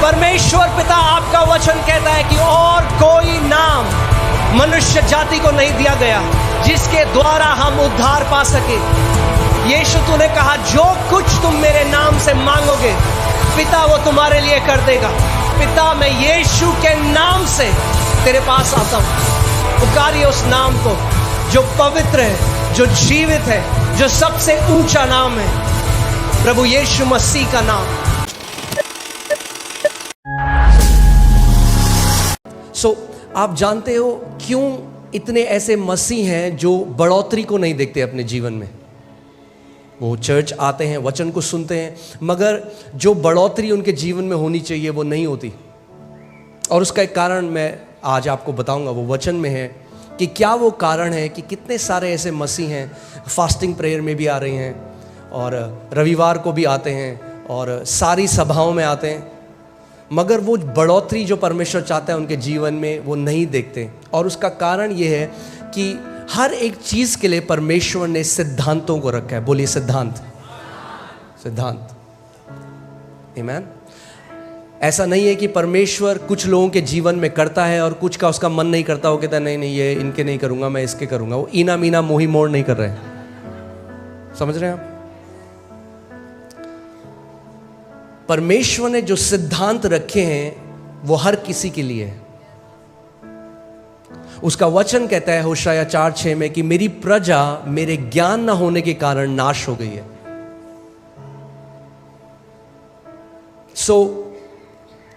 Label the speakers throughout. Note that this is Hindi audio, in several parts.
Speaker 1: परमेश्वर पिता आपका वचन कहता है कि और कोई नाम मनुष्य जाति को नहीं दिया गया जिसके द्वारा हम उद्धार पा सके। यीशु तूने कहा जो कुछ तुम मेरे नाम से मांगोगे पिता वो तुम्हारे लिए कर देगा। पिता मैं यीशु के नाम से तेरे पास आता हूं। पुकारिए उस नाम को जो पवित्र है, जो जीवित है, जो सबसे ऊंचा नाम है, प्रभु यीशु मसीह का नाम। आप जानते हो क्यों इतने ऐसे मसीह हैं जो बढ़ोतरी को नहीं देखते अपने जीवन में? वो चर्च आते हैं, वचन को सुनते हैं, मगर जो बढ़ोतरी उनके जीवन में होनी चाहिए वो नहीं होती। और उसका एक कारण मैं आज आपको बताऊंगा, वो वचन में है कि क्या वो कारण है कि कितने सारे ऐसे मसीह हैं फास्टिंग प्रेयर में भी आ रहे हैं और रविवार को भी आते हैं और सारी सभाओं में आते हैं, मगर वो बढ़ोतरी जो परमेश्वर चाहता है उनके जीवन में वो नहीं देखते। और उसका कारण ये है कि हर एक चीज़ के लिए परमेश्वर ने सिद्धांतों को रखा है। बोलिए सिद्धांत, सिद्धांत। आमीन। ऐसा नहीं है कि परमेश्वर कुछ लोगों के जीवन में करता है और कुछ का उसका मन नहीं करता, वो कहता है नहीं नहीं ये इनके नहीं करूँगा, मैं इसके करूँगा। वो ईना मीना मोही मोड़ नहीं कर रहे। समझ रहे हैं आप? परमेश्वर ने जो सिद्धांत रखे हैं वो हर किसी के लिए है। उसका वचन कहता है होशाया 4:6 में कि मेरी प्रजा मेरे ज्ञान न होने के कारण नाश हो गई है।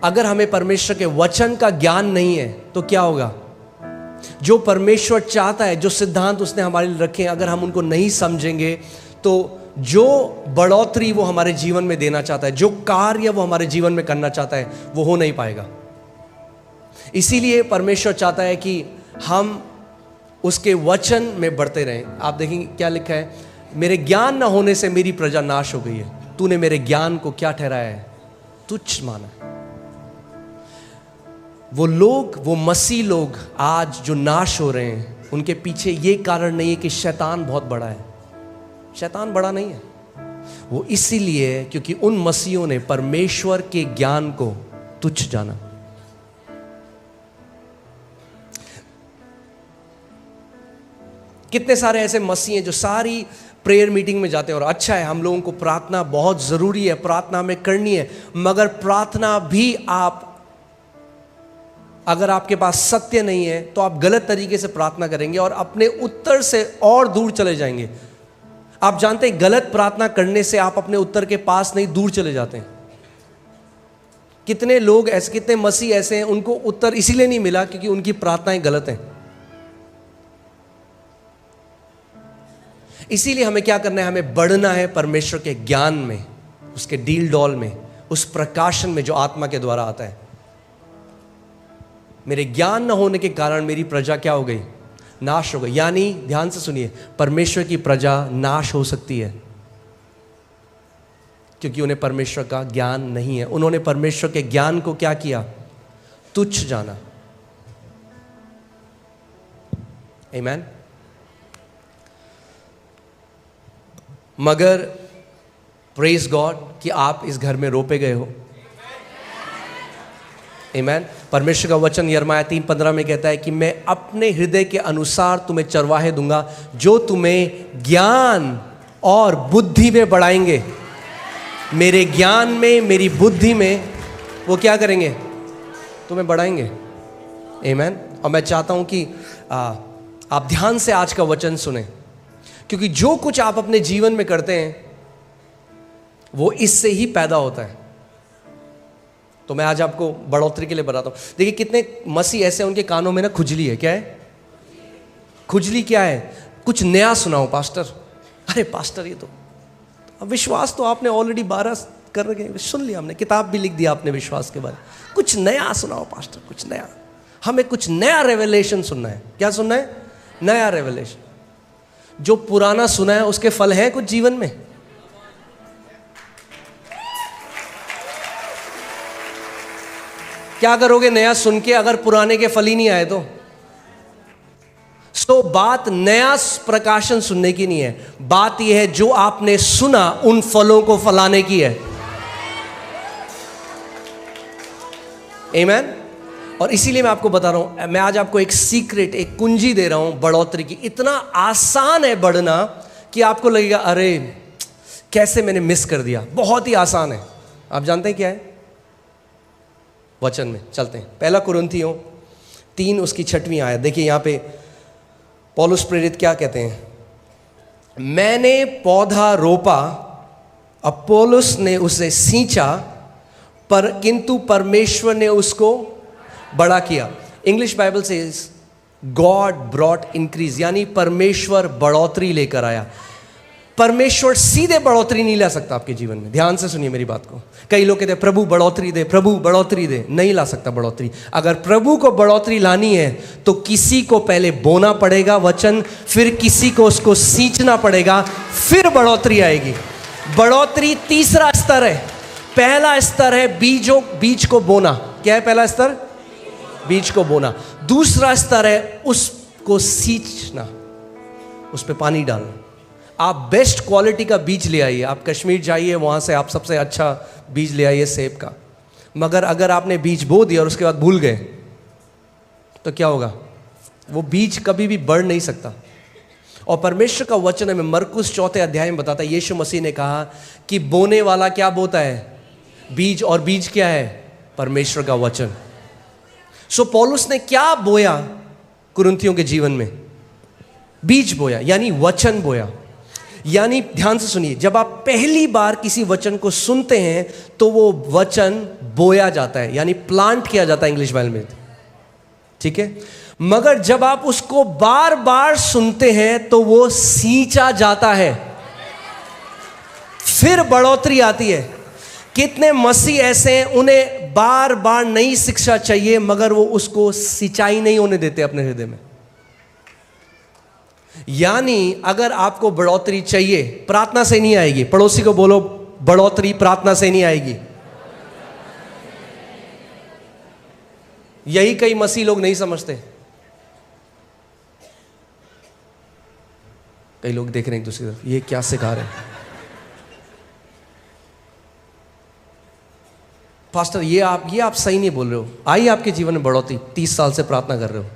Speaker 1: अगर हमें परमेश्वर के वचन का ज्ञान नहीं है तो क्या होगा? जो परमेश्वर चाहता है, जो सिद्धांत उसने हमारे लिए रखे हैं, अगर हम उनको नहीं समझेंगे तो जो बढ़ोतरी वो हमारे जीवन में देना चाहता है, जो कार्य वो हमारे जीवन में करना चाहता है, वो हो नहीं पाएगा। इसीलिए परमेश्वर चाहता है कि हम उसके वचन में बढ़ते रहें। आप देखेंगे क्या लिखा है, मेरे ज्ञान न होने से मेरी प्रजा नाश हो गई है। तूने मेरे ज्ञान को क्या ठहराया है? तुच्छ माना। वो लोग, वो मसीह लोग आज जो नाश हो रहे हैं, उनके पीछे ये कारण नहीं है कि शैतान बहुत बड़ा है। शैतान बड़ा नहीं है, वो इसीलिए क्योंकि उन मसीहों ने परमेश्वर के ज्ञान को तुच्छ जाना। कितने सारे ऐसे मसीह हैं जो सारी प्रेयर मीटिंग में जाते हैं, और अच्छा है, हम लोगों को प्रार्थना बहुत जरूरी है, प्रार्थना हमें करनी है, मगर प्रार्थना भी आप, अगर आपके पास सत्य नहीं है तो आप गलत तरीके से प्रार्थना करेंगे और अपने उत्तर से और दूर चले जाएंगे। आप जानते हैं गलत प्रार्थना करने से आप अपने उत्तर के पास नहीं, दूर चले जाते हैं। कितने लोग ऐसे, कितने मसीह ऐसे हैं उनको उत्तर इसीलिए नहीं मिला क्योंकि उनकी प्रार्थनाएं गलत हैं। इसीलिए हमें क्या करना है? हमें बढ़ना है परमेश्वर के ज्ञान में, उसके डील डॉल में, उस प्रकाशन में जो आत्मा के द्वारा आता है। मेरे ज्ञान न होने के कारण मेरी प्रजा क्या हो गई? नाश हो गई। यानी ध्यान से सुनिए, परमेश्वर की प्रजा नाश हो सकती है क्योंकि उन्हें परमेश्वर का ज्ञान नहीं है। उन्होंने परमेश्वर के ज्ञान को क्या किया? तुच्छ जाना। आमीन। मगर प्रेज गॉड कि आप इस घर में रोपे गए हो। आमीन। परमेश्वर का वचन यिर्मयाह 3:15 में कहता है कि मैं अपने हृदय के अनुसार तुम्हें चरवाहे दूंगा जो तुम्हें ज्ञान और बुद्धि में बढ़ाएंगे। मेरे ज्ञान में, मेरी बुद्धि में वो क्या करेंगे? तुम्हें बढ़ाएंगे। आमीन। और मैं चाहता हूं कि आप ध्यान से आज का वचन सुने, क्योंकि जो कुछ आप अपने जीवन में करते हैं वो इससे ही पैदा होता है। तो मैं आज आपको बढ़ोतरी के लिए बताता हूं। देखिए कितने मसीह ऐसे हैं उनके कानों में ना खुजली है। क्या है खुजली? क्या है? कुछ नया सुनाओ पास्टर। अरे पास्टर ये तो विश्वास तो आपने ऑलरेडी 12 कर रखे, सुन लिया हमने, किताब भी लिख दिया आपने विश्वास के बारे में। कुछ नया सुनाओ पास्टर, कुछ नया। हमें कुछ नया रेवलेशन सुनना है। क्या सुनना है? नया रेवलेशन। जो पुराना सुना है उसके फल हैं कुछ जीवन में? क्या करोगे नया सुन के अगर पुराने के फल ही नहीं आए तो? बात नया प्रकाशन सुनने की नहीं है, बात यह है जो आपने सुना उन फलों को फलाने की है। आमेन। और इसीलिए मैं आपको बता रहा हूं, मैं आज आपको एक सीक्रेट, एक कुंजी दे रहा हूं बढ़ोतरी की। इतना आसान है बढ़ना कि आपको लगेगा अरे कैसे मैंने मिस कर दिया। बहुत ही आसान है। आप जानते हैं क्या है? वचन में चलते हैं। पहला कुरिन्थियों 3 उसकी 6वीं आयत देखिए। यहां पे पौलुस प्रेरित क्या कहते हैं? मैंने पौधा रोपा, अपोलोस ने उसे सींचा, पर किंतु परमेश्वर ने उसको बड़ा किया। इंग्लिश बाइबल से गॉड ब्रॉट इंक्रीज, यानी परमेश्वर बढ़ोतरी लेकर आया। परमेश्वर सीधे बढ़ोतरी नहीं ला सकता आपके जीवन में। ध्यान से सुनिए मेरी बात को। कई लोग कहते हैं प्रभु बढ़ोतरी दे, प्रभु बढ़ोतरी दे। नहीं ला सकता बढ़ोतरी। अगर प्रभु को बढ़ोतरी लानी है तो किसी को पहले बोना पड़ेगा वचन, फिर किसी को उसको सींचना पड़ेगा, फिर बढ़ोतरी आएगी। बढ़ोतरी तीसरा स्तर है। पहला स्तर है बीज को बोना। क्या है पहला स्तर? बीज को बोना। दूसरा स्तर है उसको सींचना, उस पर पानी डालना। आप बेस्ट क्वालिटी का बीज ले आइए, आप कश्मीर जाइए, वहाँ से आप सबसे अच्छा बीज ले आइए सेब का। मगर अगर आपने बीज बो दिया और उसके बाद भूल गए तो क्या होगा? वो बीज कभी भी बढ़ नहीं सकता। और परमेश्वर का वचन हमें मरकुस 4 अध्याय में बताता है, यीशु मसीह ने कहा कि बोने वाला क्या बोता है? बीज। और बीज क्या है? परमेश्वर का वचन। सो पौलुस ने क्या बोया कुरिन्थियों के जीवन में? बीज बोया, यानी वचन बोया। यानी ध्यान से सुनिए, जब आप पहली बार किसी वचन को सुनते हैं तो वो वचन बोया जाता है, यानी प्लांट किया जाता है इंग्लिश बाइबल में, ठीक है। मगर जब आप उसको बार बार सुनते हैं तो वो सींचा जाता है, फिर बढ़ोतरी आती है। कितने मसीह ऐसे हैं उन्हें बार बार नई शिक्षा चाहिए मगर वो उसको सिंचाई नहीं होने देते अपने हृदय में। यानी अगर आपको बढ़ोतरी चाहिए, प्रार्थना से नहीं आएगी। पड़ोसी को बोलो, बढ़ोतरी प्रार्थना से नहीं आएगी। यही कई मसीह लोग नहीं समझते। कई लोग देख रहे हैं दूसरी तरफ, ये क्या सिखा रहे हैं पास्टर, ये आप सही नहीं बोल रहे हो। आई आपके जीवन में बढ़ोतरी, 30 साल से प्रार्थना कर रहे हो।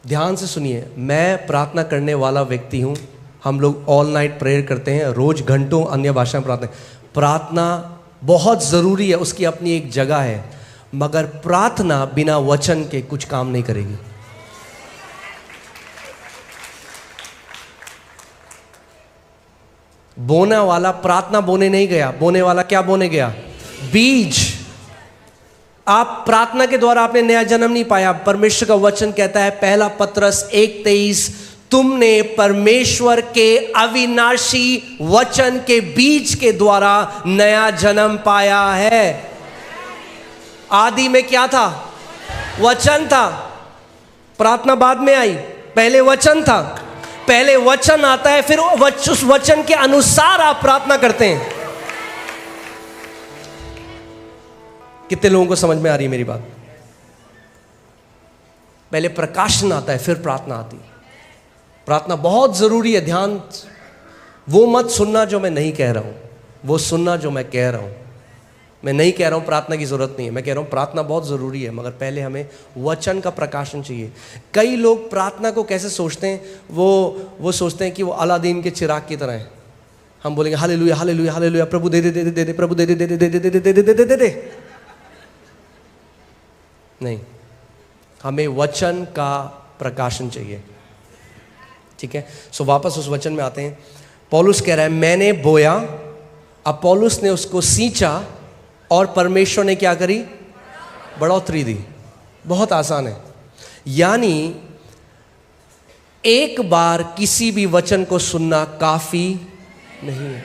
Speaker 1: ध्यान से सुनिए, मैं प्रार्थना करने वाला व्यक्ति हूं। हम लोग ऑल नाइट प्रेयर करते हैं, रोज घंटों अन्य भाषा में प्रार्थना बहुत ज़रूरी है, उसकी अपनी एक जगह है। मगर प्रार्थना बिना वचन के कुछ काम नहीं करेगी। बोने वाला प्रार्थना बोने नहीं गया, बोने वाला क्या बोने गया? बीज। आप प्रार्थना के द्वारा आपने नया जन्म नहीं पाया। परमेश्वर का वचन कहता है, पहला पत्रस 1:23, तुमने परमेश्वर के अविनाशी वचन के बीज के द्वारा नया जन्म पाया है। आदि में क्या था? वचन था। प्रार्थना बाद में आई, पहले वचन था। पहले वचन आता है, फिर उस वचन के अनुसार आप प्रार्थना करते हैं। कितने लोगों को समझ में आ रही है मेरी बात? पहले प्रकाशन आता है, फिर प्रार्थना आती है। प्रार्थना बहुत जरूरी है। ध्यान, वो मत सुनना जो मैं नहीं कह रहा हूं, वो सुनना जो मैं कह रहा हूं। मैं नहीं कह रहा हूं प्रार्थना की जरूरत नहीं है, मैं कह रहा हूं प्रार्थना बहुत जरूरी है, मगर पहले हमें वचन का प्रकाशन चाहिए। कई लोग प्रार्थना को कैसे सोचते हैं, वो सोचते हैं कि वो अलादीन के चिराग की तरह है। हम बोलेंगे हालेलुया हालेलुया हालेलुया, प्रभु दे दे दे दे दे, प्रभु दे दे दे दे दे दे दे दे दे दे दे दे। नहीं, हमें वचन का प्रकाशन चाहिए, ठीक है। सो वापस उस वचन में आते हैं। पौलुस कह रहा है, मैंने बोया, अपोलोस ने उसको सींचा, और परमेश्वर ने क्या करी? बढ़ोतरी दी। बहुत आसान है। यानी एक बार किसी भी वचन को सुनना काफी नहीं है।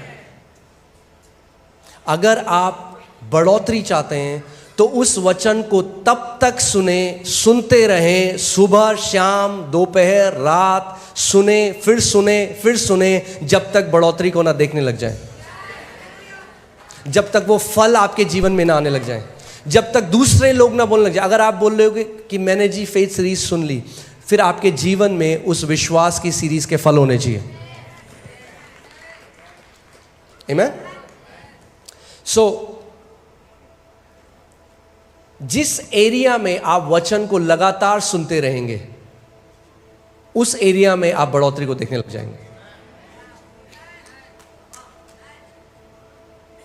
Speaker 1: अगर आप बढ़ोतरी चाहते हैं तो उस वचन को तब तक सुनते रहें, सुबह शाम दोपहर रात सुने, फिर सुने, जब तक बढ़ोतरी को ना देखने लग जाए, जब तक वो फल आपके जीवन में ना आने लग जाए, जब तक दूसरे लोग ना बोलने लग जाए। अगर आप बोल रहे हो कि मैंने जी फेथ सीरीज सुन ली, फिर आपके जीवन में उस विश्वास की सीरीज के फल होने चाहिए। आमीन। सो जिस एरिया में आप वचन को लगातार सुनते रहेंगे, उस एरिया में आप बढ़ोतरी को देखने लग जाएंगे।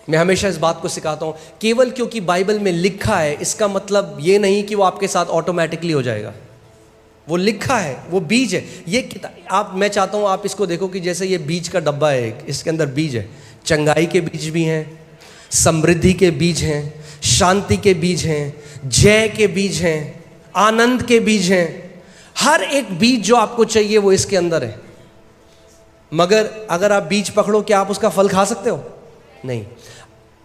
Speaker 1: मैं हमेशा इस बात को सिखाता हूं, केवल क्योंकि बाइबल में लिखा है इसका मतलब यह नहीं कि वो आपके साथ ऑटोमेटिकली हो जाएगा। वो लिखा है, वो बीज है। ये किताब मैं चाहता हूं आप इसको देखो कि जैसे ये बीज का डब्बा है, इसके अंदर बीज है। चंगाई के बीज भी हैं, समृद्धि के बीज हैं, शांति के बीज हैं, जय के बीज हैं, आनंद के बीज हैं। हर एक बीज जो आपको चाहिए वो इसके अंदर है। मगर अगर आप बीज पकड़ो, क्या आप उसका फल खा सकते हो? नहीं।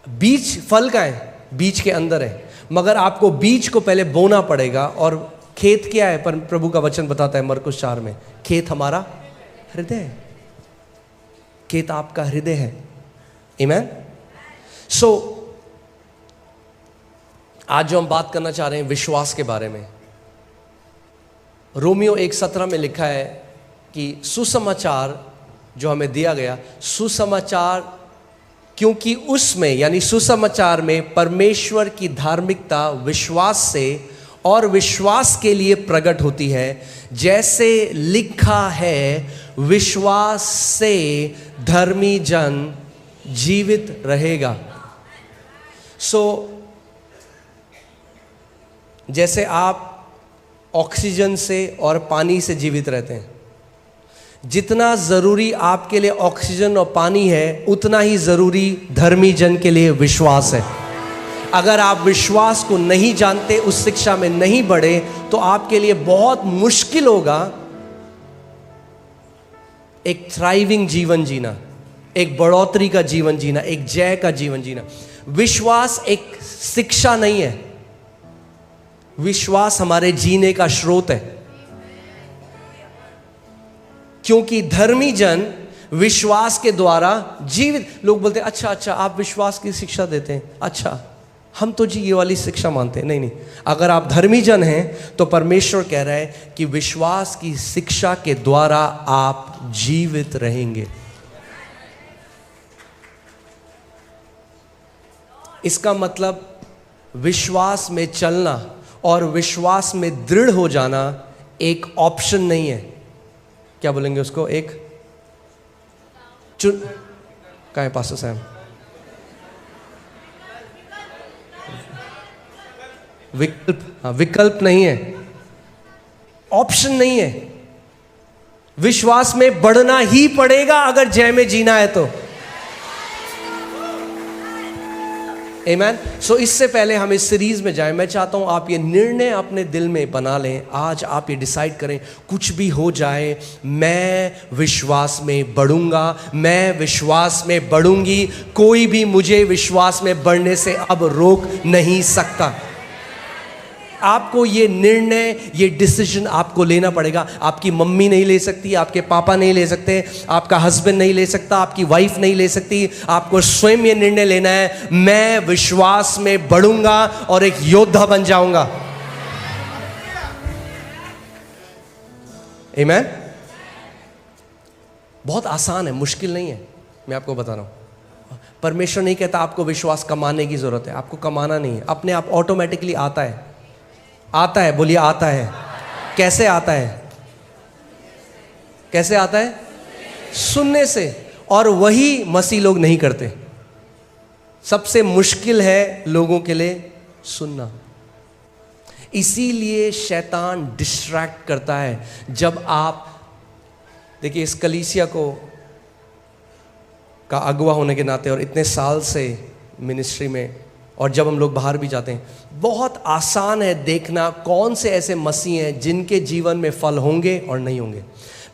Speaker 1: बीज फल का है, बीज के अंदर है। मगर आपको बीज को पहले बोना पड़ेगा। और खेत क्या है? पर प्रभु का वचन बताता है मरकुस 4 में, खेत हमारा हृदय है। खेत आपका हृदय है। आमीन। सो आज जो हम बात करना चाह रहे हैं विश्वास के बारे में, रोमियो 1:17 में लिखा है कि सुसमाचार जो हमें दिया गया, सुसमाचार, क्योंकि उसमें यानी सुसमाचार में परमेश्वर की धार्मिकता विश्वास से और विश्वास के लिए प्रकट होती है। जैसे लिखा है, विश्वास से धर्मी जन जीवित रहेगा। जैसे आप ऑक्सीजन से और पानी से जीवित रहते हैं, जितना ज़रूरी आपके लिए ऑक्सीजन और पानी है, उतना ही ज़रूरी धर्मी जन के लिए विश्वास है। अगर आप विश्वास को नहीं जानते, उस शिक्षा में नहीं बढ़े, तो आपके लिए बहुत मुश्किल होगा एक थ्राइविंग जीवन जीना, एक बढ़ोतरी का जीवन जीना, एक जय का जीवन जीना। विश्वास एक शिक्षा नहीं है, विश्वास हमारे जीने का स्रोत है। क्योंकि धर्मी जन विश्वास के द्वारा जीवित। लोग बोलते हैं अच्छा आप विश्वास की शिक्षा देते हैं, अच्छा हम तो जी ये वाली शिक्षा मानते हैं। नहीं, अगर आप धर्मी जन हैं तो परमेश्वर कह रहा है कि विश्वास की शिक्षा के द्वारा आप जीवित रहेंगे। इसका मतलब विश्वास में चलना और विश्वास में दृढ़ हो जाना एक ऑप्शन नहीं है। क्या बोलेंगे उसको? एक चुन का है पास्टर साहब, विकल्प। हाँ, विकल्प नहीं है, ऑप्शन नहीं है। विश्वास में बढ़ना ही पड़ेगा अगर जय में जीना है तो। आमीन। सो इससे पहले हम इस सीरीज में जाएं, मैं चाहता हूं आप ये निर्णय अपने दिल में बना लें। आज आप ये डिसाइड करें, कुछ भी हो जाए मैं विश्वास में बढ़ूंगा, मैं विश्वास में बढ़ूंगी। कोई भी मुझे विश्वास में बढ़ने से अब रोक नहीं सकता। आपको ये निर्णय, ये डिसीजन आपको लेना पड़ेगा। आपकी मम्मी नहीं ले सकती, आपके पापा नहीं ले सकते, आपका हस्बैंड नहीं ले सकता, आपकी वाइफ नहीं ले सकती। आपको स्वयं ये निर्णय लेना है, मैं विश्वास में बढ़ूंगा और एक योद्धा बन जाऊंगा। आमीन। बहुत आसान है, मुश्किल नहीं है। मैं आपको बता रहा हूं, परमेश्वर नहीं कहता आपको विश्वास कमाने की जरूरत है। आपको कमाना नहीं है, अपने आप ऑटोमेटिकली आता है। आता है, बोलिए आता है। कैसे आता है? कैसे आता है? सुनने से। और वही मसीह लोग नहीं करते। सबसे मुश्किल है लोगों के लिए सुनना। इसीलिए शैतान डिस्ट्रैक्ट करता है। जब आप देखिए, इस कलीसिया को का अगुवा होने के नाते और इतने साल से मिनिस्ट्री में, और जब हम लोग बाहर भी जाते हैं, बहुत आसान है देखना कौन से ऐसे मसीह हैं जिनके जीवन में फल होंगे और नहीं होंगे।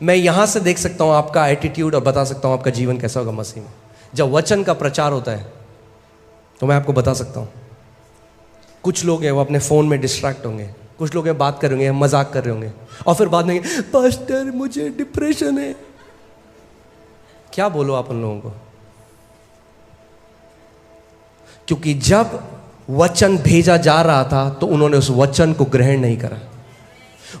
Speaker 1: मैं यहाँ से देख सकता हूँ आपका एटीट्यूड और बता सकता हूँ आपका जीवन कैसा होगा मसीह में। जब वचन का प्रचार होता है तो मैं आपको बता सकता हूँ, कुछ लोग हैं वो अपने फ़ोन में डिस्ट्रैक्ट होंगे, कुछ लोग हैं बात कर रहे होंगे, मजाक कर रहे होंगे, और फिर बाद में पास्टर मुझे डिप्रेशन है। क्या बोलो आप उन लोगों को? क्योंकि जब वचन भेजा जा रहा था तो उन्होंने उस वचन को ग्रहण नहीं करा।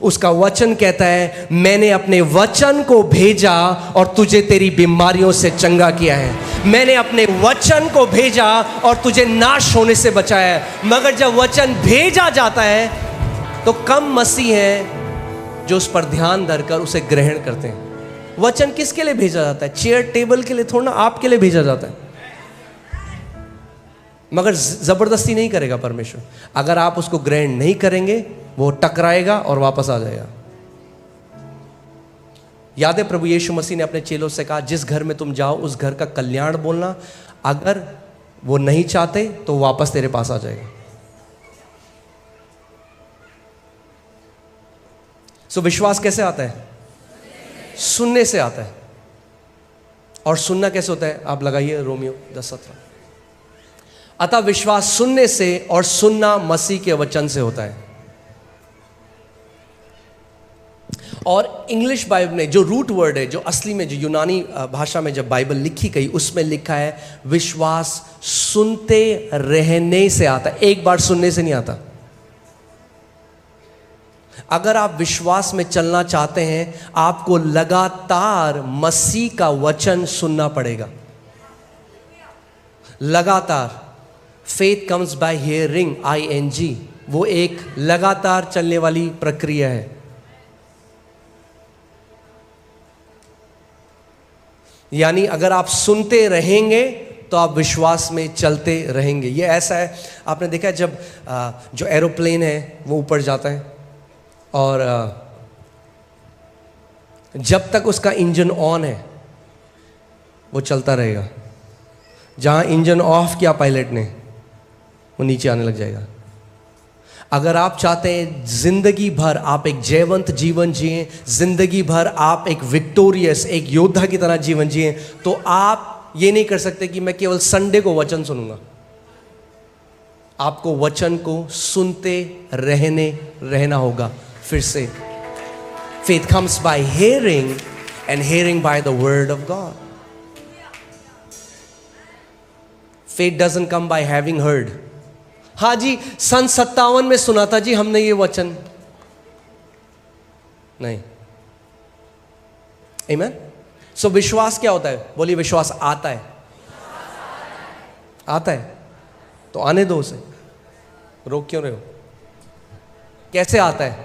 Speaker 1: उसका वचन कहता है मैंने अपने वचन को भेजा और तुझे तेरी बीमारियों से चंगा किया है। मैंने अपने वचन को भेजा और तुझे नाश होने से बचाया है। मगर जब वचन भेजा जाता है तो कम मसीह हैं जो उस पर ध्यान धरकर उसे ग्रहण करते हैं। वचन किसके लिए भेजा जाता है? चेयर टेबल के लिए थोड़ा ना, आपके लिए भेजा जाता है। मगर जबरदस्ती नहीं करेगा परमेश्वर। अगर आप उसको ग्रहण नहीं करेंगे वो टकराएगा और वापस आ जाएगा। याद है प्रभु यीशु मसीह ने अपने चेलों से कहा जिस घर में तुम जाओ उस घर का कल्याण बोलना, अगर वो नहीं चाहते तो वापस तेरे पास आ जाएगा। सो विश्वास कैसे आता है? सुनने से आता है। और सुनना कैसे होता है? आप लगाइए रोमियो 10:17। अतः विश्वास सुनने से और सुनना मसीह के वचन से होता है। और इंग्लिश बाइबल में जो रूट वर्ड है, जो असली में जो यूनानी भाषा में जब बाइबल लिखी गई उसमें लिखा है विश्वास सुनते रहने से आता है, एक बार सुनने से नहीं आता। अगर आप विश्वास में चलना चाहते हैं आपको लगातार मसीह का वचन सुनना पड़ेगा। लगातार। Faith comes by hearing, ING, वो एक लगातार चलने वाली प्रक्रिया है। यानी अगर आप सुनते रहेंगे तो आप विश्वास में चलते रहेंगे। ये ऐसा है, आपने देखा है जब जो एरोप्लेन है वो ऊपर जाता है और जब तक उसका इंजन ऑन है वो चलता रहेगा। जहां इंजन ऑफ किया पायलट ने वो नीचे आने लग जाएगा। अगर आप चाहते हैं जिंदगी भर आप एक जयवंत जीवन जिए, जिंदगी भर आप एक विक्टोरियस, एक योद्धा की तरह जीवन जिए, तो आप ये नहीं कर सकते कि मैं केवल संडे को वचन सुनूंगा। आपको वचन को सुनते रहना होगा। फिर से faith comes by hearing and hearing by the word of God. Faith doesn't come by having heard. हाँ जी, सन 57 में सुना था जी हमने ये वचन, नहीं। Amen? So विश्वास क्या होता है? बोलिए विश्वास आता है। आता है तो आने दो उसे, रोक क्यों रहे हो? कैसे आता है?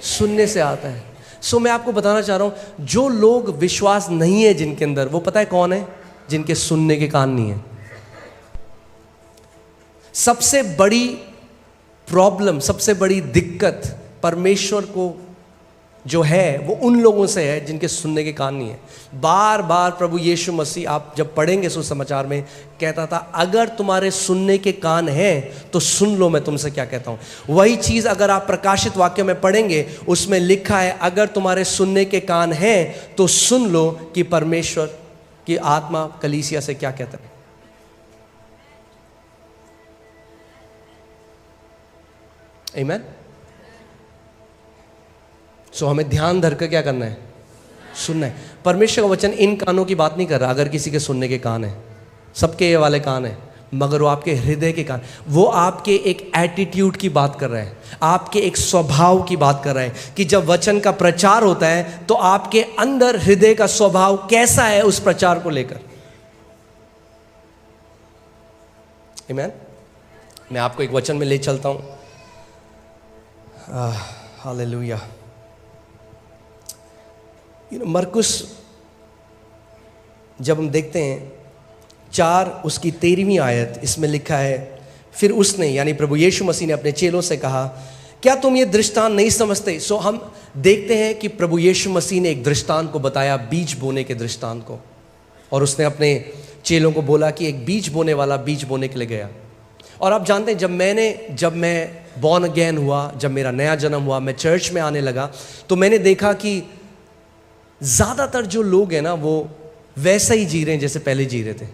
Speaker 1: सुनने से आता है। सो मैं आपको बताना चाह रहा हूं जो लोग विश्वास नहीं है जिनके अंदर, वो पता है कौन है? जिनके सुनने के कान नहीं है। सबसे बड़ी प्रॉब्लम, सबसे बड़ी दिक्कत परमेश्वर को जो है वो उन लोगों से है जिनके सुनने के कान नहीं है। बार बार प्रभु यीशु मसीह, आप जब पढ़ेंगे सुसमाचार में, कहता था अगर तुम्हारे सुनने के कान हैं तो सुन लो मैं तुमसे क्या कहता हूं। वही चीज अगर आप प्रकाशित वाक्य में पढ़ेंगे उसमें लिखा है अगर तुम्हारे सुनने के कान हैं तो सुन लो कि परमेश्वर की आत्मा कलीसिया से क्या कहता है। आमीन। सो हमें ध्यान धरकर क्या करना है? सुनना है। परमेश्वर का वचन इन कानों की बात नहीं कर रहा। अगर किसी के सुनने के कान है, सबके ये वाले कान है, मगर वो आपके हृदय के कान, वो आपके एक एटीट्यूड की बात कर रहा है, आपके एक स्वभाव की बात कर रहा है कि जब वचन का प्रचार होता है तो आपके अंदर हृदय का स्वभाव कैसा है उस प्रचार को लेकर। आमीन। मैं आपको एक वचन में ले चलता हूं। हालेलुया। मरकुस जब हम देखते हैं 4 उसकी 13वीं आयत, इसमें लिखा है फिर उसने यानी प्रभु यीशु मसीह ने अपने चेलों से कहा क्या तुम ये दृष्टांत नहीं समझते? सो हम देखते हैं कि प्रभु यीशु मसीह ने एक दृष्टांत को बताया, बीज बोने के दृष्टांत को, और उसने अपने चेलों को बोला कि एक बीज बोने वाला बीज बोने के लिए गया। और आप जानते हैं जब मैं बॉर्न अगेन हुआ, जब मेरा नया जन्म हुआ, मैं चर्च में आने लगा, तो मैंने देखा कि ज़्यादातर जो लोग हैं ना वो वैसा ही जी रहे हैं जैसे पहले जी रहे थे।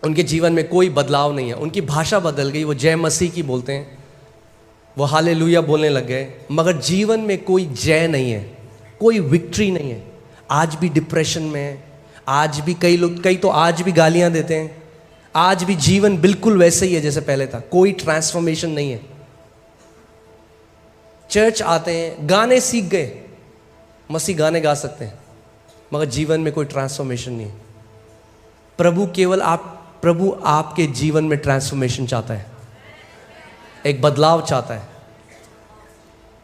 Speaker 1: उनके जीवन में कोई बदलाव नहीं है। उनकी भाषा बदल गई, वो जय मसीह की बोलते हैं, वो हालेलुया बोलने लग गए, मगर जीवन में कोई जय नहीं है, कोई विक्ट्री नहीं है। आज भी डिप्रेशन में है, आज भी कई तो आज भी गालियां देते हैं, आज भी जीवन बिल्कुल वैसे ही है जैसे पहले था, कोई ट्रांसफॉर्मेशन नहीं है। चर्च आते हैं, गाने सीख गए, मसीह गाने गा सकते हैं, मगर जीवन में कोई ट्रांसफॉर्मेशन नहीं है। प्रभु आपके जीवन में ट्रांसफॉर्मेशन चाहता है, एक बदलाव चाहता है।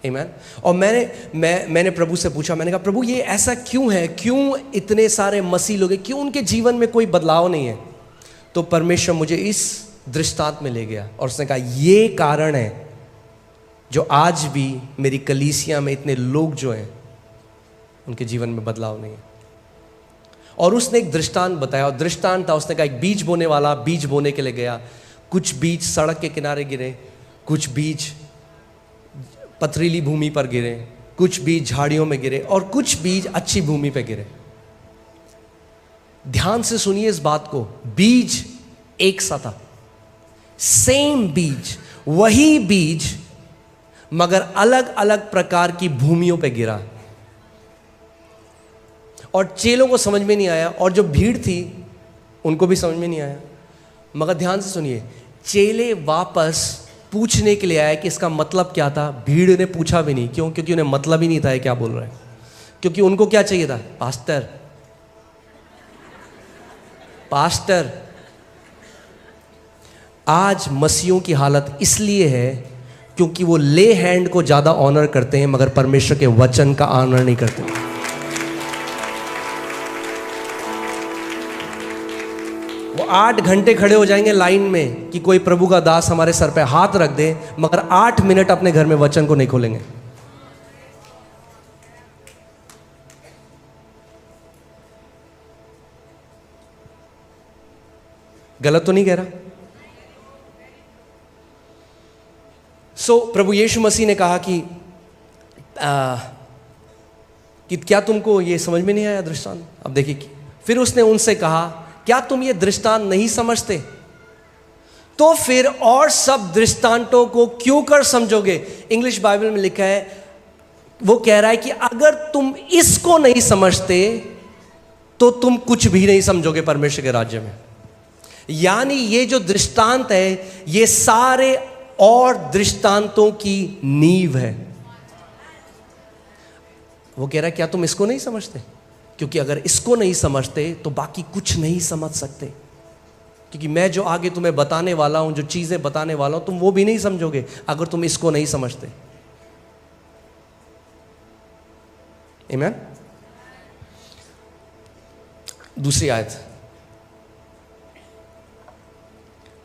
Speaker 1: आमीन। और मैंने प्रभु से पूछा, मैंने कहा प्रभु ये ऐसा क्यों है, क्यों इतने सारे मसीह लोग हैं, क्यों उनके जीवन में कोई बदलाव नहीं है? तो परमेश्वर मुझे इस दृष्टांत में ले गया और उसने कहा ये कारण है जो आज भी मेरी कलीसिया में इतने लोग जो हैं उनके जीवन में बदलाव नहीं है। और उसने एक दृष्टांत बताया, और दृष्टांत था, उसने कहा एक बीज बोने वाला बीज बोने के लिए गया, कुछ बीज सड़क के किनारे गिरे, कुछ बीज पथरीली भूमि पर गिरे, कुछ बीज झाड़ियों में गिरे और कुछ बीज अच्छी भूमि पर गिरे। ध्यान से सुनिए इस बात को, बीज एक सा था, सेम बीज, वही बीज, मगर अलग अलग प्रकार की भूमियों पे गिरा। और चेलों को समझ में नहीं आया और जो भीड़ थी उनको भी समझ में नहीं आया। मगर ध्यान से सुनिए, चेले वापस पूछने के लिए आए कि इसका मतलब क्या था। भीड़ ने पूछा भी नहीं, क्यों? क्योंकि उन्हें मतलब ही नहीं था ये क्या बोल रहे हैं। क्योंकि उनको क्या चाहिए था? Pastor, pastor. आज मसीहों की हालत इसलिए है क्योंकि वो ले हैंड को ज्यादा ऑनर करते हैं मगर परमेश्वर के वचन का ऑनर नहीं करते। वो 8 घंटे खड़े हो जाएंगे लाइन में कि कोई प्रभु का दास हमारे सर पे हाथ रख दे, मगर 8 मिनट अपने घर में वचन को नहीं खोलेंगे। गलत तो नहीं कह रहा? प्रभु यीशु मसीह ने कहा कि क्या तुमको ये समझ में नहीं आया दृष्टांत? अब देखिए, फिर उसने उनसे कहा क्या तुम ये दृष्टांत नहीं समझते? तो फिर और सब दृष्टांतों को क्यों कर समझोगे? इंग्लिश बाइबल में लिखा है, वो कह रहा है कि अगर तुम इसको नहीं समझते तो तुम कुछ भी नहीं समझोगे परमेश्वर के राज्य में। यानी ये जो दृष्टांत है ये सारे और दृष्टांतों की नींव है। वो कह रहा है क्या तुम इसको नहीं समझते? क्योंकि अगर इसको नहीं समझते तो बाकी कुछ नहीं समझ सकते। क्योंकि मैं जो आगे तुम्हें बताने वाला हूं, जो चीजें बताने वाला हूं, तुम वो भी नहीं समझोगे अगर तुम इसको नहीं समझते। आमीन। दूसरी आयत,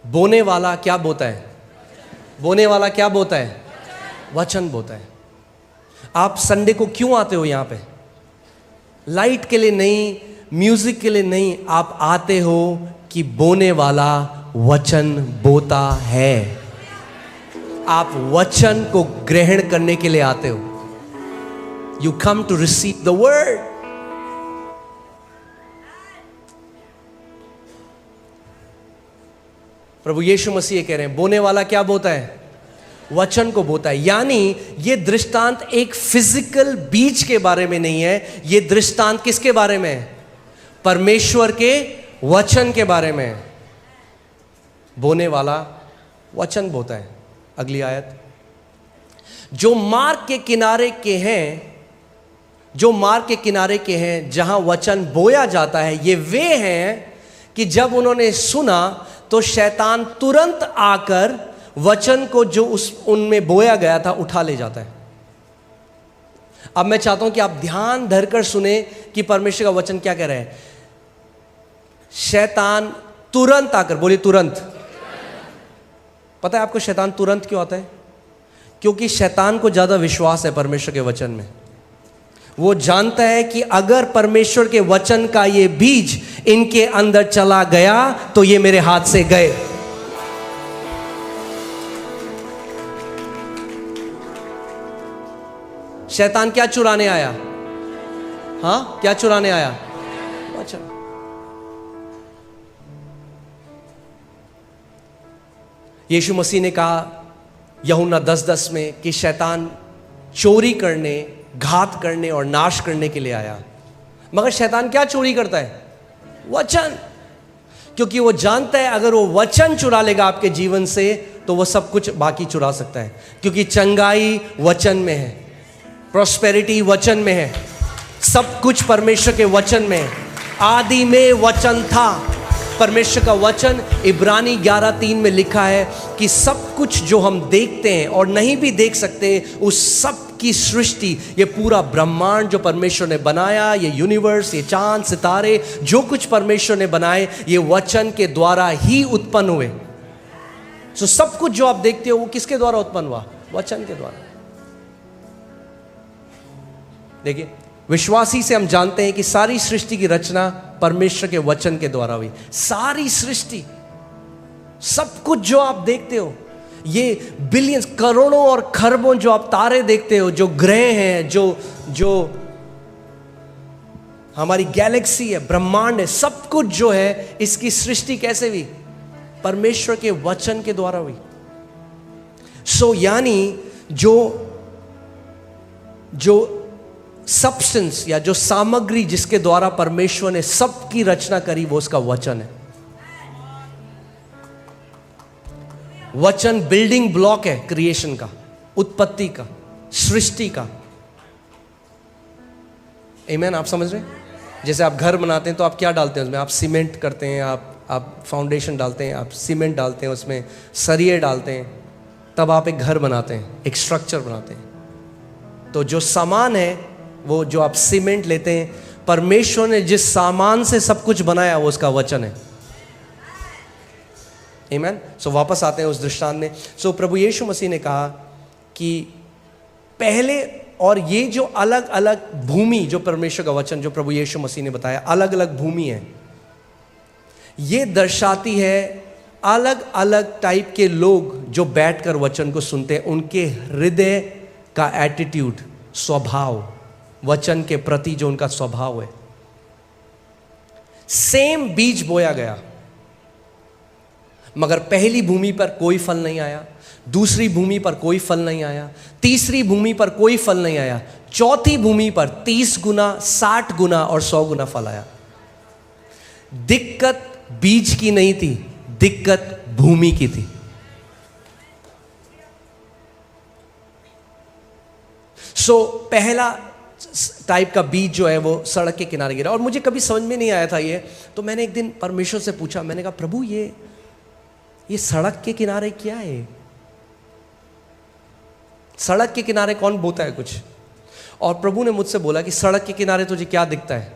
Speaker 1: बोने वाला क्या बोता है? बोने वाला क्या बोता है? वचन बोता है। आप संडे को क्यों आते हो यहां पे? लाइट के लिए नहीं, म्यूजिक के लिए नहीं, आप आते हो कि बोने वाला वचन बोता है। आप वचन को ग्रहण करने के लिए आते हो। You come to receive the word. प्रभु यीशु मसीह कह रहे हैं बोने वाला क्या बोता है? वचन को बोता है। यानी ये दृष्टांत एक फिजिकल बीज के बारे में नहीं है, ये दृष्टांत किसके बारे में है? परमेश्वर के वचन के बारे में है। बोने वाला वचन बोता है। अगली आयत, जो मार्ग के किनारे के हैं, जो मार्ग के किनारे के हैं जहां वचन बोया जाता है, ये वे हैं कि जब उन्होंने सुना तो शैतान तुरंत आकर वचन को जो उनमें बोया गया था उठा ले जाता है। अब मैं चाहता हूं कि आप ध्यान धरकर सुने कि परमेश्वर का वचन क्या कह रहा है। शैतान तुरंत आकर, बोलिए तुरंत। पता है आपको शैतान तुरंत क्यों आता है? क्योंकि शैतान को ज्यादा विश्वास है परमेश्वर के वचन में। वो जानता है कि अगर परमेश्वर के वचन का ये बीज इनके अंदर चला गया तो ये मेरे हाथ से गए। शैतान क्या चुराने आया? हाँ, क्या चुराने आया? वचन। यीशु मसीह ने कहा यूहन्ना 10:10 में कि शैतान चोरी करने, घात करने और नाश करने के लिए आया। मगर शैतान क्या चोरी करता है? वचन। क्योंकि वो जानता है अगर वो वचन चुरा लेगा आपके जीवन से तो वो सब कुछ बाकी चुरा सकता है, क्योंकि चंगाई वचन में है, प्रॉस्पेरिटी वचन में है, सब कुछ परमेश्वर के वचन में है। आदि में वचन था, परमेश्वर का वचन। इब्रानी 11:3 में लिखा है कि सब कुछ जो हम देखते हैं और नहीं भी देख सकते, उस सब की सृष्टि, ये पूरा ब्रह्मांड जो परमेश्वर ने बनाया, ये यूनिवर्स, ये चांद सितारे, जो कुछ परमेश्वर ने बनाए, ये वचन के द्वारा ही उत्पन्न हुए। सो सब कुछ जो आप देखते हो वो किसके द्वारा उत्पन्न हुआ? वचन के द्वारा। देखिए, विश्वासी से हम जानते हैं कि सारी सृष्टि की रचना परमेश्वर के वचन के द्वारा हुई। सारी सृष्टि, सब कुछ जो आप देखते हो, ये बिलियंस, करोड़ों और खरबों जो आप तारे देखते हो, जो ग्रह हैं, जो हमारी गैलेक्सी है, ब्रह्मांड है, सब कुछ जो है, इसकी सृष्टि कैसे हुई? परमेश्वर के वचन के द्वारा हुई। सो यानी जो सब्सटेंस या जो सामग्री जिसके द्वारा परमेश्वर ने सबकी रचना करी, वो उसका वचन है। वचन बिल्डिंग ब्लॉक है क्रिएशन का, उत्पत्ति का, सृष्टि का। आमीन? आप समझ रहे हैं? जैसे आप घर बनाते हैं तो आप क्या डालते हैं उसमें? आप सीमेंट करते हैं, आप फाउंडेशन डालते हैं, आप सीमेंट डालते हैं, उसमें सरिये डालते हैं, तब आप एक घर बनाते हैं, एक स्ट्रक्चर बनाते हैं। तो जो सामान है, वो जो आप सीमेंट लेते हैं, परमेश्वर ने जिस सामान से सब कुछ बनाया वो उसका वचन है। आमीन? सो वापस आते हैं उस दृष्टांत में। सो प्रभु यीशु मसीह ने कहा कि पहले, और ये जो अलग अलग भूमि, जो परमेश्वर का वचन जो प्रभु यीशु मसीह ने बताया, अलग अलग भूमि है, ये दर्शाती है अलग अलग टाइप के लोग जो बैठकर वचन को सुनते हैं, उनके हृदय का एटीट्यूड, स्वभाव, वचन के प्रति जो उनका स्वभाव है। सेम बीज बोया गया, मगर पहली भूमि पर कोई फल नहीं आया, दूसरी भूमि पर कोई फल नहीं आया, तीसरी भूमि पर कोई फल नहीं आया, चौथी भूमि पर 30 गुना, 60 गुना और 100 गुना फल आया। दिक्कत बीज की नहीं थी, दिक्कत भूमि की थी। सो पहला टाइप का बीज जो है वो सड़क के किनारे गिरा, और मुझे कभी समझ में नहीं आया था ये। तो मैंने एक दिन परमेश्वर से पूछा, मैंने कहा प्रभु ये सड़क के किनारे क्या है? सड़क के किनारे कौन बोता है कुछ? और प्रभु ने मुझसे बोला कि सड़क के किनारे तुझे क्या दिखता है?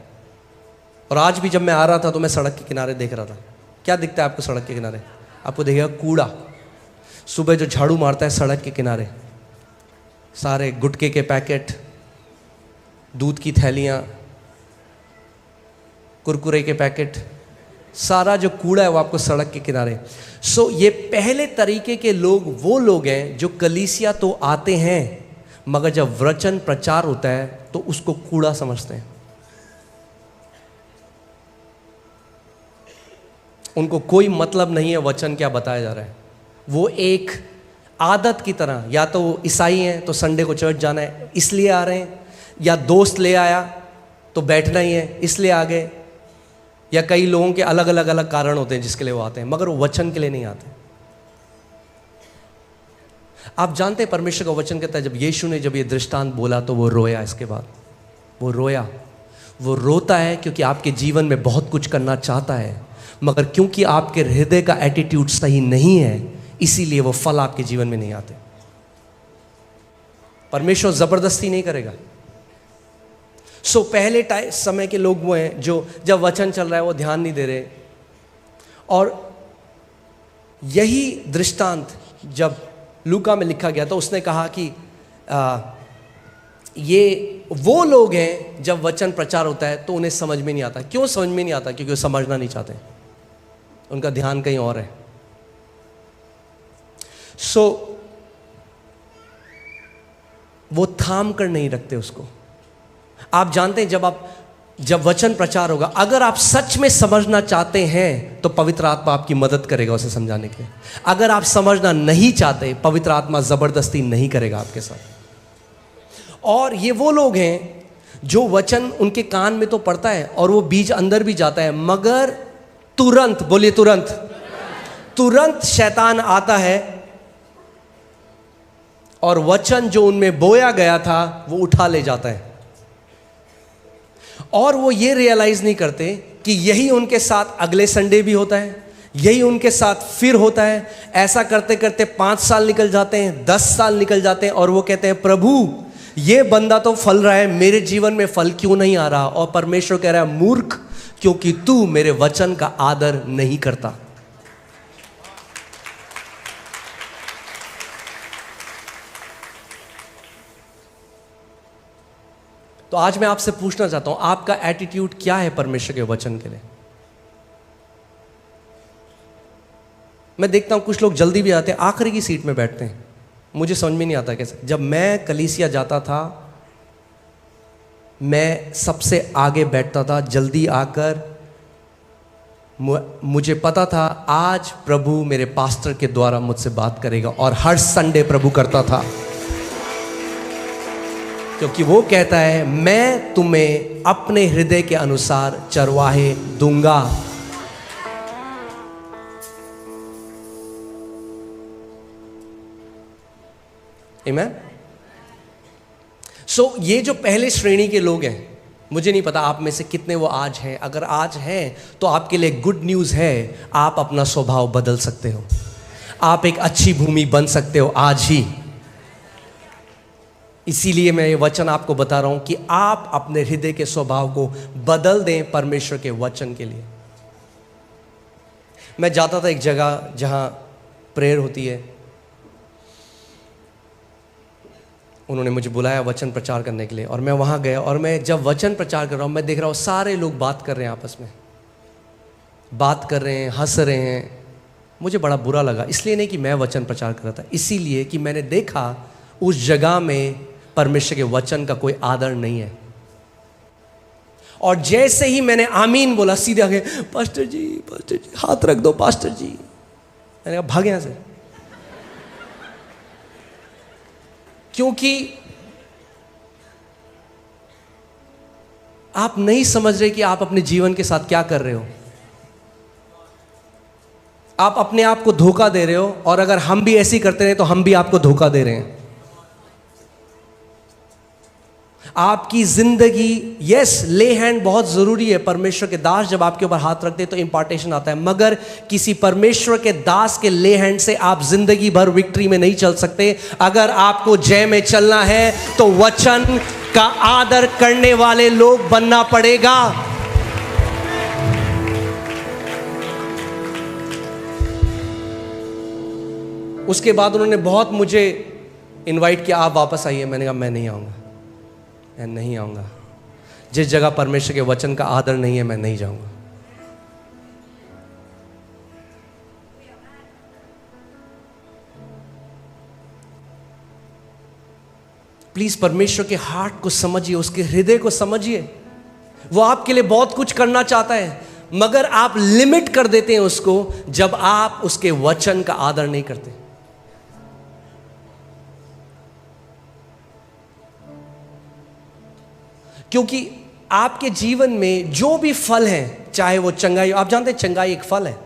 Speaker 1: और आज भी जब मैं आ रहा था तो मैं सड़क के किनारे देख रहा था। क्या दिखता है आपको सड़क के किनारे? आपको दिखेगा कूड़ा। सुबह जो झाड़ू मारता है सड़क के किनारे, सारे गुटखे के पैकेट, दूध की थैलियाँ, कुरकुरे के पैकेट, सारा जो कूड़ा है वो आपको सड़क के किनारे। सो ये पहले तरीके के लोग वो लोग हैं जो कलीसिया तो आते हैं, मगर जब वचन प्रचार होता है तो उसको कूड़ा समझते हैं। उनको कोई मतलब नहीं है वचन क्या बताया जा रहा है। वो एक आदत की तरह, या तो वो ईसाई हैं तो संडे को चर्च जाना है इसलिए आ रहे हैं, या दोस्त ले आया तो बैठना ही है इसलिए आ गए, या कई लोगों के अलग अलग कारण होते हैं जिसके लिए वो आते हैं, मगर वो वचन के लिए नहीं आते। आप जानते हैं परमेश्वर का वचन कहता है, जब यीशु ने जब ये दृष्टांत बोला तो वो रोया। इसके बाद वो रोया। वो रोता है क्योंकि आपके जीवन में बहुत कुछ करना चाहता है, मगर क्योंकि आपके हृदय का एटीट्यूड सही नहीं है, इसीलिए वो फल आपके जीवन में नहीं आते। परमेश्वर जबरदस्ती नहीं करेगा। सो पहले समय के लोग वो हैं जो जब वचन चल रहा है वो ध्यान नहीं दे रहे। और यही दृष्टांत जब लूका में लिखा गया तो उसने कहा कि ये वो लोग हैं जब वचन प्रचार होता है तो उन्हें समझ में नहीं आता। क्यों समझ में नहीं आता? क्योंकि वो समझना नहीं चाहते, उनका ध्यान कहीं और है। सो वो थाम कर नहीं रखते उसको। आप जानते हैं जब वचन प्रचार होगा, अगर आप सच में समझना चाहते हैं तो पवित्र आत्मा आपकी मदद करेगा उसे समझाने के लिए। अगर आप समझना नहीं चाहते, पवित्र आत्मा जबरदस्ती नहीं करेगा आपके साथ। और ये वो लोग हैं जो वचन उनके कान में तो पड़ता है और वो बीज अंदर भी जाता है, मगर तुरंत, बोलिए तुरंत, तुरंत शैतान आता है और वचन जो उनमें बोया गया था वो उठा ले जाता है। और वो ये रियलाइज नहीं करते कि यही उनके साथ अगले संडे भी होता है, यही उनके साथ फिर होता है। ऐसा करते करते 5 साल निकल जाते हैं, 10 साल निकल जाते हैं, और वो कहते हैं प्रभु ये बंदा तो फल रहा है, मेरे जीवन में फल क्यों नहीं आ रहा? और परमेश्वर कह रहा है मूर्ख, क्योंकि तू मेरे वचन का आदर नहीं करता। तो आज मैं आपसे पूछना चाहता हूं, आपका एटीट्यूड क्या है परमेश्वर के वचन के लिए? मैं देखता हूं कुछ लोग जल्दी भी आते हैं, आखिरी की सीट में बैठते हैं। मुझे समझ में नहीं आता कैसे। जब मैं कलीसिया जाता था, मैं सबसे आगे बैठता था, जल्दी आकर। मुझे पता था आज प्रभु मेरे पास्टर के द्वारा मुझसे बात करेगा, और हर संडे प्रभु करता था, क्योंकि वो कहता है मैं तुम्हें अपने हृदय के अनुसार चरवाहे दूंगा। आमीन। सो ये जो पहले श्रेणी के लोग हैं, मुझे नहीं पता आप में से कितने वो आज हैं। अगर आज हैं तो आपके लिए गुड न्यूज़ है, आप अपना स्वभाव बदल सकते हो, आप एक अच्छी भूमि बन सकते हो आज ही। इसीलिए मैं ये वचन आपको बता रहा हूं कि आप अपने हृदय के स्वभाव को बदल दें परमेश्वर के वचन के लिए। मैं जाता था एक जगह जहां प्रेयर होती है, उन्होंने मुझे बुलाया वचन प्रचार करने के लिए, और मैं वहाँ गया। और मैं जब वचन प्रचार कर रहा हूँ, मैं देख रहा हूँ सारे लोग बात कर रहे हैं, आपस में बात कर रहे हैं, हंस रहे हैं। मुझे बड़ा बुरा लगा, इसलिए नहीं कि मैं वचन प्रचार कर रहा था, इसीलिए कि मैंने देखा उस जगह में परमेश्वर के वचन का कोई आदर नहीं है। और जैसे ही मैंने आमीन बोला, सीधे आगे पास्टर जी हाथ रख दो पास्टर जी। मैंने कहा भाग यहां से, क्योंकि आप नहीं समझ रहे कि आप अपने जीवन के साथ क्या कर रहे हो। आप अपने आप को धोखा दे रहे हो, और अगर हम भी ऐसे ही करते रहे तो हम भी आपको धोखा दे रहे हैं। आपकी जिंदगी, यस ले हैंड बहुत जरूरी है। परमेश्वर के दास जब आपके ऊपर हाथ रखते हैं तो इंपार्टेशन आता है, मगर किसी परमेश्वर के दास के ले हैंड से आप जिंदगी भर विक्ट्री में नहीं चल सकते। अगर आपको जय में चलना है तो वचन का आदर करने वाले लोग बनना पड़ेगा। उसके बाद उन्होंने बहुत मुझे इनवाइट किया, आप वापस आइए। मैंने कहा मैं नहीं आऊंगा, मैं नहीं आऊंगा। जिस जगह परमेश्वर के वचन का आदर नहीं है, मैं नहीं जाऊंगा। प्लीज परमेश्वर के हार्ट को समझिए, उसके हृदय को समझिए। वो आपके लिए बहुत कुछ करना चाहता है, मगर आप लिमिट कर देते हैं उसको जब आप उसके वचन का आदर नहीं करते। क्योंकि आपके जीवन में जो भी फल है, चाहे वो चंगाई, आप जानते हैं चंगाई एक फल है,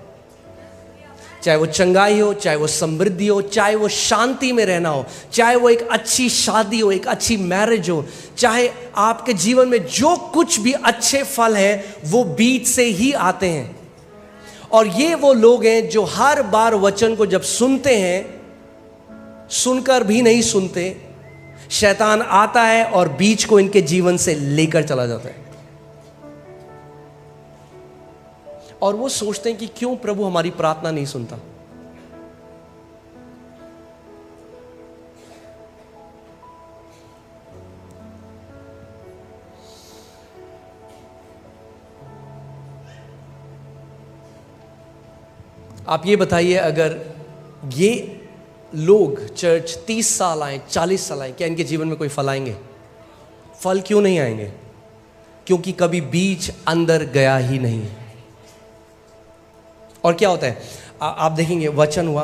Speaker 1: चाहे वो चंगाई हो, चाहे वो समृद्धि हो, चाहे वो शांति में रहना हो, चाहे वो एक अच्छी शादी हो, एक अच्छी मैरिज हो, चाहे आपके जीवन में जो कुछ भी अच्छे फल हैं वो बीज से ही आते हैं। और ये वो लोग हैं जो हर बार वचन को जब सुनते हैं, सुनकर भी नहीं सुनते, शैतान आता है और बीज को इनके जीवन से लेकर चला जाता है। और वो सोचते हैं कि क्यों प्रभु हमारी प्रार्थना नहीं सुनता। आप ये बताइए, अगर ये लोग चर्च 30 साल आए, 40 साल आए, क्या इनके जीवन में कोई फल आएंगे? फल क्यों नहीं आएंगे? क्योंकि कभी बीज अंदर गया ही नहीं। और क्या होता है, आप देखेंगे वचन हुआ,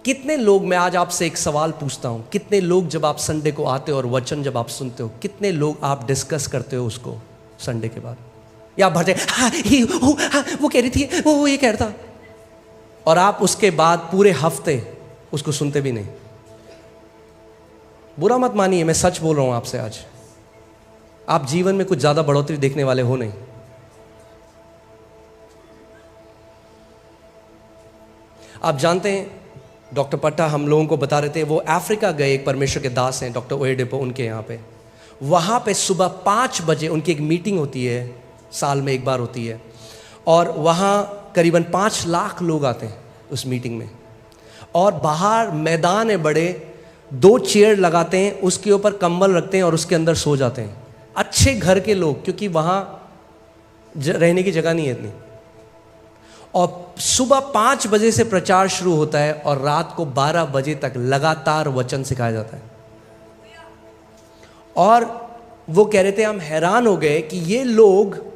Speaker 1: कितने लोग, मैं आज आपसे एक सवाल पूछता हूं, कितने लोग जब आप संडे को आते हो और वचन जब आप सुनते हो, कितने लोग आप डिस्कस करते हो उसको संडे के बाद? या आप भरते हाँ, वो कह रही थी, वो ये कह रहा था, और आप उसके बाद पूरे हफ्ते उसको सुनते भी नहीं। बुरा मत मानिए, मैं सच बोल रहा हूं आपसे आज। आप जीवन में कुछ ज्यादा बढ़ोतरी देखने वाले हो नहीं। आप जानते हैं, डॉक्टर पट्टा हम लोगों को बता रहे थे, वो अफ्रीका गए, एक परमेश्वर के दास हैं डॉक्टर ओएडेपो, उनके यहाँ पे, वहाँ पे सुबह 5 बजे उनकी एक मीटिंग होती है, साल में एक बार होती है, और वहाँ करीबन 5 लाख लोग आते हैं उस मीटिंग में। और बाहर मैदान है बड़े, 2 चेयर लगाते हैं, उसके ऊपर कंबल रखते हैं और उसके अंदर सो जाते हैं। अच्छे घर के लोग, क्योंकि वहाँ रहने की जगह नहीं है इतनी। और सुबह 5 बजे से प्रचार शुरू होता है और रात को 12 बजे तक लगातार वचन सिखाया जाता है। और वो कह रहे थे, हम हैरान हो गए कि ये लोग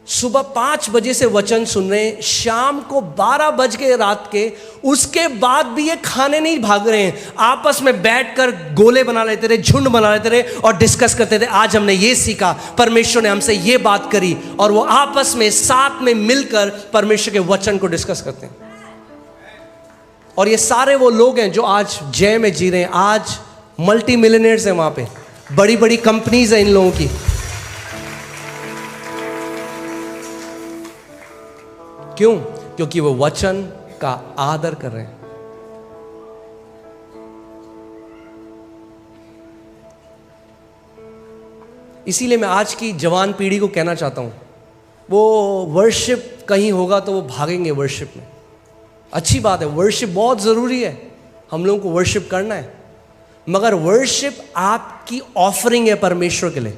Speaker 1: सुबह 5 बजे से वचन सुन रहे हैं, शाम को 12 बज के रात के, उसके बाद भी ये खाने नहीं भाग रहे हैं, आपस में बैठकर गोले बना लेते रहे, झुंड बना लेते रहे और डिस्कस करते थे, आज हमने ये सीखा, परमेश्वर ने हमसे ये बात करी, और वो आपस में साथ में मिलकर परमेश्वर के वचन को डिस्कस करते हैं। और ये सारे वो लोग हैं जो आज जय में जी रहे हैं, आज मल्टी मिलियनेयर्स हैं, वहां पे बड़ी बड़ी कंपनीज हैं इन लोगों की। क्यों? क्योंकि वो वचन का आदर कर रहे हैं। इसीलिए मैं आज की जवान पीढ़ी को कहना चाहता हूं, वो वर्शिप कहीं होगा तो वो भागेंगे वर्शिप में। अच्छी बात है, वर्शिप बहुत जरूरी है, हम लोगों को वर्शिप करना है, मगर वर्शिप आपकी ऑफरिंग है परमेश्वर के लिए।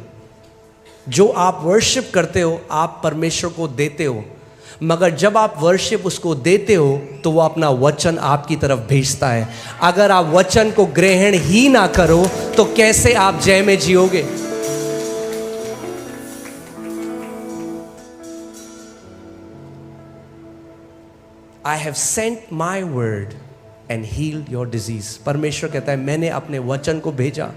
Speaker 1: जो आप वर्शिप करते हो आप परमेश्वर को देते हो, मगर जब आप वर्शिप उसको देते हो तो वो अपना वचन आपकी तरफ भेजता है। अगर आप वचन को ग्रहण ही ना करो तो कैसे आप जय में जियोगे? I have sent my word and healed your disease। परमेश्वर कहता है, मैंने अपने वचन को भेजा